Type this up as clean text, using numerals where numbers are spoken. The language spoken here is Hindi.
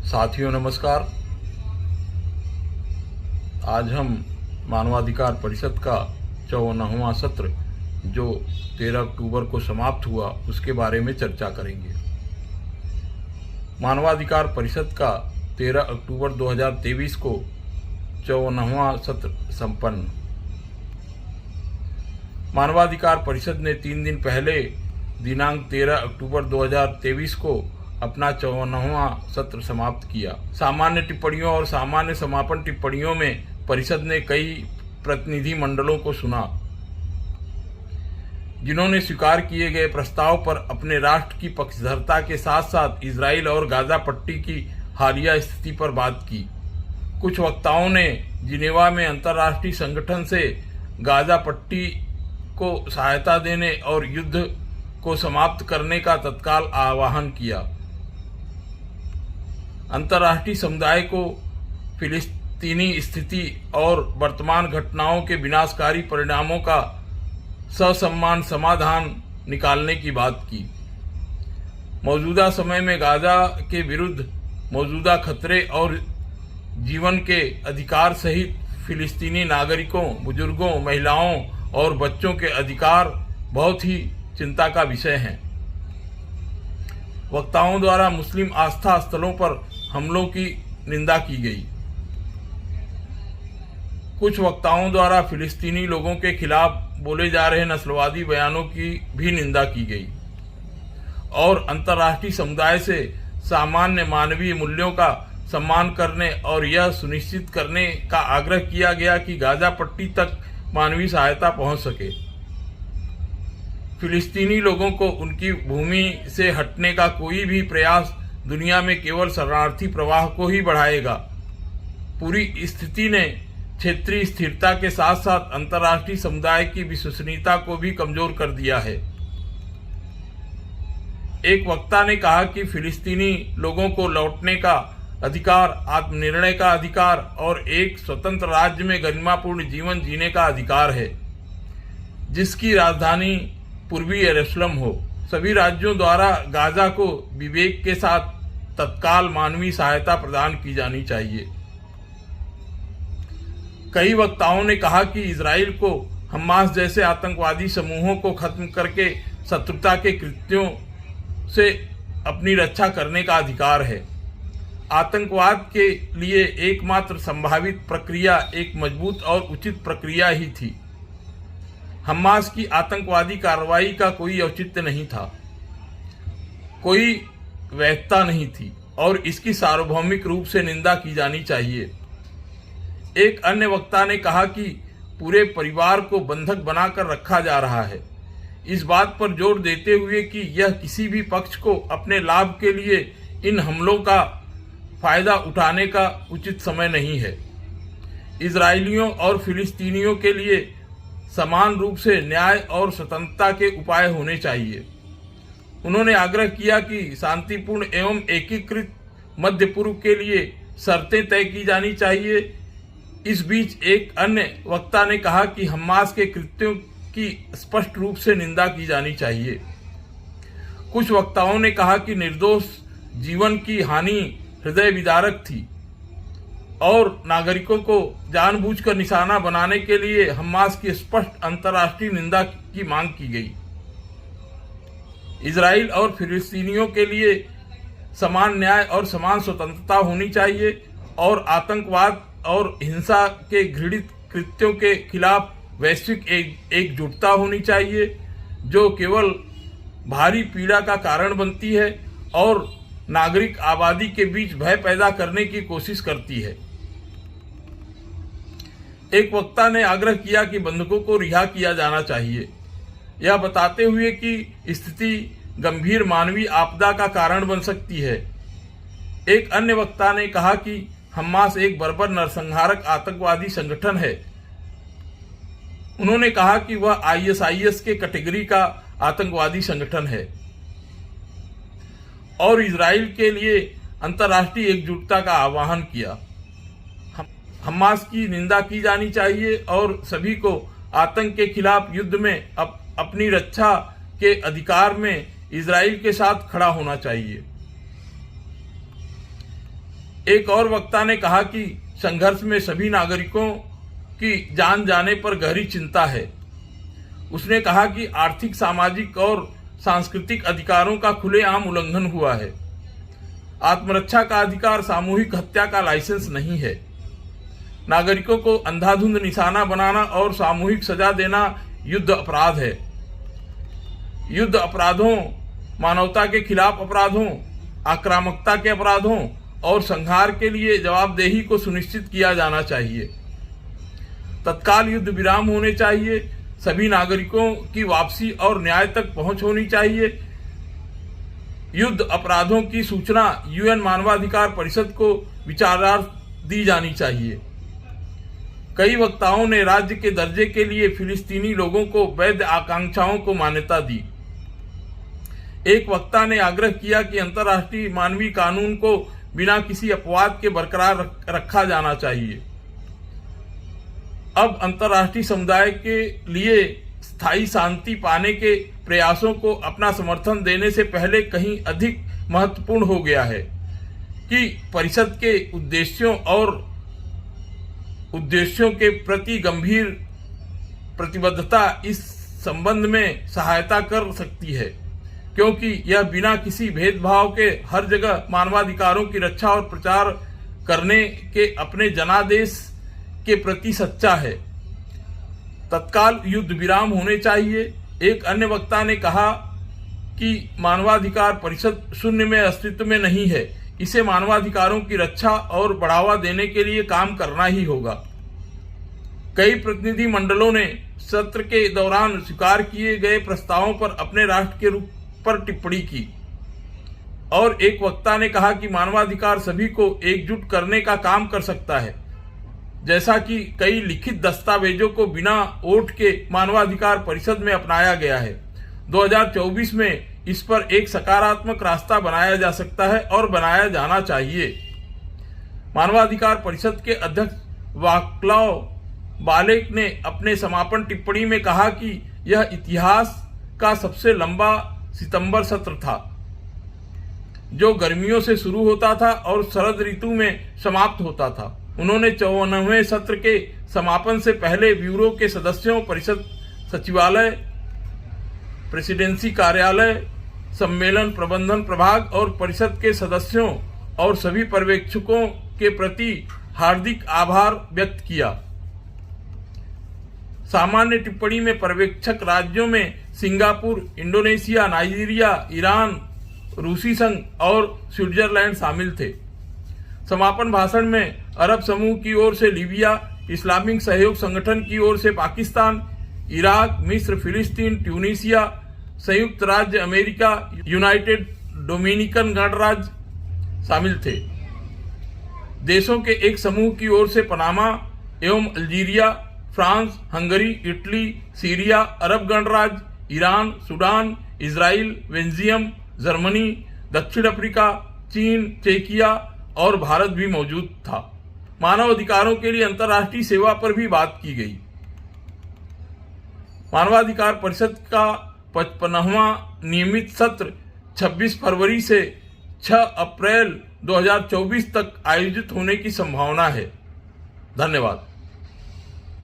साथियों नमस्कार। आज हम मानवाधिकार परिषद का 54वां सत्र जो 13 अक्टूबर को समाप्त हुआ उसके बारे में चर्चा करेंगे। मानवाधिकार परिषद का 13 अक्टूबर 2023 को 54वां सत्र संपन्न। मानवाधिकार परिषद ने 3 दिन पहले दिनांक 13 अक्टूबर 2023 को अपना 54वां सत्र समाप्त किया। सामान्य टिप्पणियों और सामान्य समापन टिप्पणियों में परिषद ने कई प्रतिनिधि मंडलों को सुना, जिन्होंने स्वीकार किए गए प्रस्ताव पर अपने राष्ट्र की पक्षधरता के साथ साथ इजराइल और गाजा पट्टी की हालिया स्थिति पर बात की। कुछ वक्ताओं ने जिनेवा में अंतर्राष्ट्रीय संगठन से गाजा पट्टी को सहायता देने और युद्ध को समाप्त करने का तत्काल आह्वान किया। अंतर्राष्ट्रीय समुदाय को फिलिस्तीनी स्थिति और वर्तमान घटनाओं के विनाशकारी परिणामों का ससम्मान समाधान निकालने की बात की। मौजूदा समय में गाजा के विरुद्ध मौजूदा खतरे और जीवन के अधिकार सहित फिलिस्तीनी नागरिकों, बुजुर्गों, महिलाओं और बच्चों के अधिकार बहुत ही चिंता का विषय हैं। वक्ताओं द्वारा मुस्लिम आस्था स्थलों पर हमलों की निंदा की गई। कुछ वक्ताओं द्वारा फिलिस्तीनी लोगों के खिलाफ बोले जा रहे नस्लवादी बयानों की भी निंदा की गई और अंतर्राष्ट्रीय समुदाय से सामान्य मानवीय मूल्यों का सम्मान करने और यह सुनिश्चित करने का आग्रह किया गया कि गाजा पट्टी तक मानवीय सहायता पहुंच सके। फिलिस्तीनी लोगों को उनकी भूमि से हटने का कोई भी प्रयास दुनिया में केवल शरणार्थी प्रवाह को ही बढ़ाएगा। पूरी स्थिति ने क्षेत्रीय स्थिरता के साथ साथ अंतर्राष्ट्रीय समुदाय की विश्वसनीयता को भी कमजोर कर दिया है। एक वक्ता ने कहा कि फिलिस्तीनी लोगों को लौटने का अधिकार, आत्मनिर्णय का अधिकार और एक स्वतंत्र राज्य में गरिमापूर्ण जीवन जीने का अधिकार है, जिसकी राजधानी पूर्वी यरूशलेम हो। सभी राज्यों द्वारा गाजा को विवेक के साथ तत्काल मानवीय सहायता प्रदान की जानी चाहिए। कई वक्ताओं ने कहा कि इजराइल को हमास जैसे आतंकवादी समूहों को खत्म करके शत्रुता के कृत्यों से अपनी रक्षा करने का अधिकार है। आतंकवाद के लिए एकमात्र संभावित प्रक्रिया एक मजबूत और उचित प्रक्रिया ही थी। हमास की आतंकवादी कार्रवाई का कोई औचित्य नहीं था, कोई वैधता नहीं थी और इसकी सार्वभौमिक रूप से निंदा की जानी चाहिए। एक अन्य वक्ता ने कहा कि पूरे परिवार को बंधक बनाकर रखा जा रहा है, इस बात पर जोर देते हुए कि यह किसी भी पक्ष को अपने लाभ के लिए इन हमलों का फायदा उठाने का उचित समय नहीं है। इजरायलियों और फिलिस्तीनियों के लिए समान रूप से न्याय और स्वतंत्रता के उपाय होने चाहिए। उन्होंने आग्रह किया कि शांतिपूर्ण एवं एकीकृत मध्य पूर्व के लिए शर्तें तय की जानी चाहिए। इस बीच एक अन्य वक्ता ने कहा कि हमास के कृत्यों की स्पष्ट रूप से निंदा की जानी चाहिए। कुछ वक्ताओं ने कहा कि निर्दोष जीवन की हानि हृदय विदारक थी और नागरिकों को जानबूझकर निशाना बनाने के लिए हमास की स्पष्ट अंतर्राष्ट्रीय निंदा की मांग की गई। इजराइल और फिलिस्तीनियों के लिए समान न्याय और समान स्वतंत्रता होनी चाहिए और आतंकवाद और हिंसा के घृणित कृत्यों के खिलाफ वैश्विक एकजुटता होनी चाहिए, जो केवल भारी पीड़ा का कारण बनती है और नागरिक आबादी के बीच भय पैदा करने की कोशिश करती है। एक वक्ता ने आग्रह किया कि बंधकों को रिहा किया जाना चाहिए, यह बताते हुए कि स्थिति गंभीर मानवीय आपदा का कारण बन सकती है। एक अन्य वक्ता ने कहा कि हमास एक बर्बर नरसंहारक आतंकवादी संगठन है। उन्होंने कहा कि वह आईएसआईएस के कैटेगरी का आतंकवादी संगठन है और इजराइल के लिए अंतर्राष्ट्रीय एकजुटता का आह्वान किया। हमास की निंदा की जानी चाहिए और सभी को आतंक के खिलाफ युद्ध में अपनी रक्षा के अधिकार में इजराइल के साथ खड़ा होना चाहिए। एक और वक्ता ने कहा कि संघर्ष में सभी नागरिकों की जान जाने पर गहरी चिंता है। उसने कहा कि आर्थिक, सामाजिक और सांस्कृतिक अधिकारों का खुलेआम उल्लंघन हुआ है। आत्मरक्षा का अधिकार सामूहिक हत्या का लाइसेंस नहीं है। नागरिकों को अंधाधुंध निशाना बनाना और सामूहिक सजा देना युद्ध अपराध है। युद्ध अपराधों, मानवता के खिलाफ अपराधों, आक्रामकता के अपराधों और संहार के लिए जवाबदेही को सुनिश्चित किया जाना चाहिए। तत्काल युद्ध विराम होने चाहिए। सभी नागरिकों की वापसी और न्याय तक पहुंच होनी चाहिए। युद्ध अपराधों की सूचना यूएन मानवाधिकार परिषद को विचारार्थ दी जानी चाहिए। कई वक्ताओं ने राज्य के दर्जे के लिए फिलिस्तीनी लोगों को वैध आकांक्षाओं को मान्यता दी। एक वक्ता ने आग्रह किया कि अंतर्राष्ट्रीय मानवीय कानून को बिना किसी अपवाद के बरकरार रखा जाना चाहिए। अब अंतर्राष्ट्रीय समुदाय के लिए स्थायी शांति पाने के प्रयासों को अपना समर्थन देने से पहले कहीं अधिक महत्वपूर्ण हो गया है कि परिषद के उद्देश्यों के प्रति गंभीर प्रतिबद्धता इस संबंध में सहायता कर सकती है, क्योंकि यह बिना किसी भेदभाव के हर जगह मानवाधिकारों की रक्षा और प्रचार करने के अपने जनादेश के प्रति सच्चा है। तत्काल युद्ध विराम होने चाहिए। एक अन्य वक्ता ने कहा कि मानवाधिकार परिषद शून्य में अस्तित्व में नहीं है। इसे मानवाधिकारों की रक्षा और बढ़ावा देने के लिए काम करना ही होगा। कई प्रतिनिधि मंडलों ने सत्र के दौरान स्वीकार किए गए प्रस्तावों पर अपने राष्ट्र के रूप पर टिप्पणी की और एक वक्ता ने कहा कि मानवाधिकार सभी को एकजुट करने का काम कर सकता है। जैसा कि कई लिखित दस्तावेजों को बिना वोट के मानवाधिकार परिषद में अपनाया गया है, 2024 में इस पर एक सकारात्मक रास्ता बनाया जा सकता है और बनाया जाना चाहिए। मानवाधिकार परिषद के अध्यक्ष वाक्लाव बालेक ने अपने समापन टिप्पणी में कहा कि यह इतिहास का सबसे लंबा सितंबर सत्र था, जो गर्मियों से शुरू होता था और शरद ऋतु में समाप्त होता था। उन्होंने 54वें सत्र के समापन से पहले ब्यूरो के सदस्यों, परिषद सचिवालय, प्रेसिडेंसी कार्यालय, सम्मेलन प्रबंधन प्रभाग और परिषद के सदस्यों और सभी पर्यवेक्षकों के प्रति हार्दिक आभार व्यक्त किया। सामान्य टिप्पणी में पर्यवेक्षक राज्यों में सिंगापुर, इंडोनेशिया, नाइजीरिया, ईरान, रूसी संघ और स्विट्जरलैंड शामिल थे। समापन भाषण में अरब समूह की ओर से लीबिया, इस्लामिक सहयोग संगठन की ओर से पाकिस्तान, इराक, मिस्र, फिलिस्तीन, ट्यूनीसिया, संयुक्त राज्य अमेरिका, यूनाइटेड डोमिनिकन गणराज्य शामिल थे। देशों के एक समूह की ओर से पनामा एवं Algeria, France, Hungary, Italy, Syria, अरब गणराज्य, Iran, Sudan, Israel, Belgium, Germany, दक्षिण अफ्रीका, चीन, चेकिया और भारत भी मौजूद था। मानव अधिकारों के लिए अंतर्राष्ट्रीय सेवा पर भी बात की गई। मानवाधिकार परिषद का 55वां नियमित सत्र 26 फरवरी से 6 अप्रैल 2024 तक आयोजित होने की संभावना है। धन्यवाद।